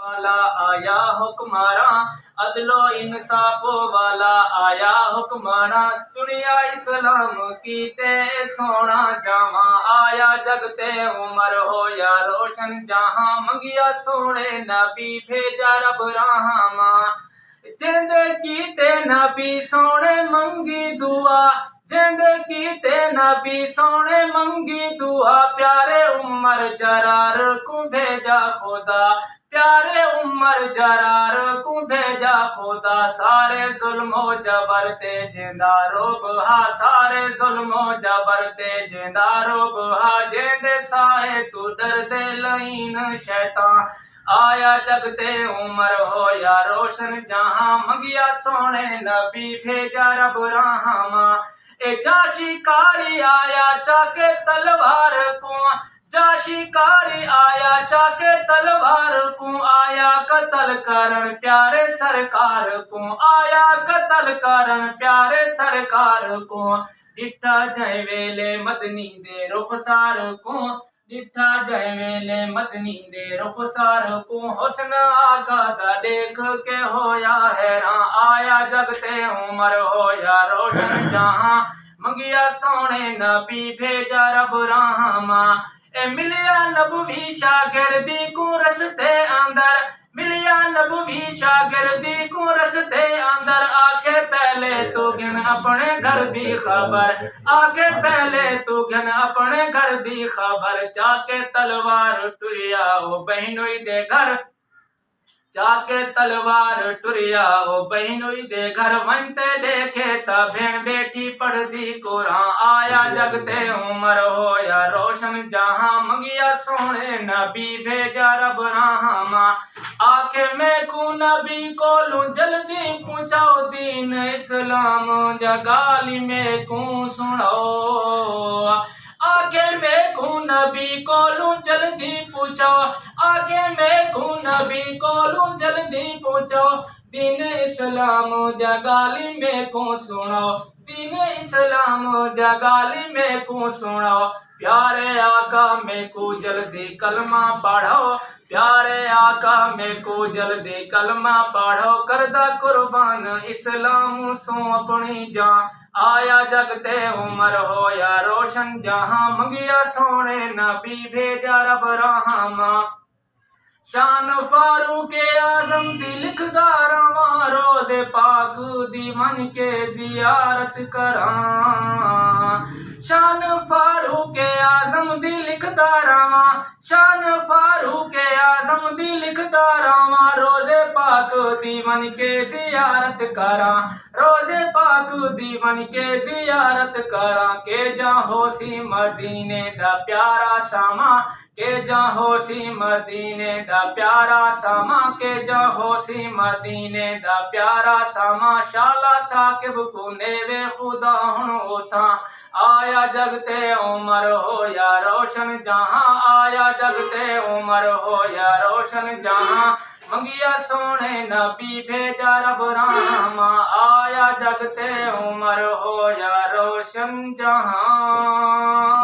वाला आया हुक्मारा, अदलो इंसाफ वाला आया हुक्मारा। चुनिया इस्लाम की ते सोना जावा, आया जगते उमर हो या रोशन जहां। मंगिया सोने नबी भेजा रब रहमा, जिंदे की ते नबी सोने मंगी दुआ, जिंदे की ते नबी सोने मंगी दुआ। प्यारे उमर जरार को भेजा खुदा, प्यारे उमर जरार को भेजा खुदा। सारे जुल्मो जबर ते जिंदारो बहा, सारे जुल्मो जबर ते जिंदारो बहा। जेंदे साहे तू दर्दे लईन शैतान, आया जगते उमर हो या रोशन जहां। मंगिया सोने नबी भेजा रब रहमा, ए जा शिकारी आया चाके तलवार को, जा शिकारी आया चाके तलवार को। आया कत्ल करन प्यारे सरकार को, आया कत्ल करन प्यारे सरकार को। डिठा जय वेले मदनी दे रुखसार को, डिठा जय वेले मदनी दे रुखसार को। हुस्न आका दा देख के होया हैरान, आया जगते उमर हो या रोशन जहां। मंगिया सोने नबी भेजा रब रहमा, ए मिलिया नबवी शागिर्दी को रस्ते अंदर, मिलिया नबवी शागिर्दी को रस्ते अंदर। आके पहले तो गिन अपने घर दी खबर, आके पहले तो गिन अपने घर दी खबर। जाके तलवार टुरिया ओ बहनोई दे घर, जाके तलवार टुरिया ओ बहनोई दे घर। वनते देखे ता भेण बेटी पढ़ दी कुरान, आया जगते उमर हो या रोशन जहां। मंगिया सोने नबी भेजा रब रहमा, आखे मैं को नबी को लूं जल्दी पूछाओ दीन इस्लाम जगाली में को सुनाओ। आगे मैं को नबी को लूं जल्दी पूछो, आगे मैं को नबी को लूं जल्दी पूछो। दीन इस्लाम जगाली में को सुनो, दीन इस्लाम जगाली में को सुनो। प्यारे आका में को जल्दी कलमा पढ़ो, प्यारे आका में को जल्दी कलमा पढ़ो। करदा कुर्बान इस्लाम तू अपनी जान, आया जगते उमर हो या रोशन जहां। मंगिया सोने नबी भेजा रब रहमा, शान फारूक आजम दी लिखदार रोज पाक दी मन के जियारत करा। शान फारूक आजम दी लिखदार, शान फारूक आजम दी लिखदार। रोजे पाक दी मन के जियारत करा, रोजे पाक दी मन के जियारत करा। के जा होसी मदीने दा प्यारा सामा, के जा होसी मदीने दा प्यारा सामा, के जा होसी मदीने दा प्यारा सामा। शाला साकिब को नेवे खुदा हुन उठा, आया जगते उमर हो या रोशन जहां, आया जगते उमर हो या रोशन जहां। मंगिया सोने नबी भेजा रब रहमा, आया जगते उमर हो या रोशन जहां।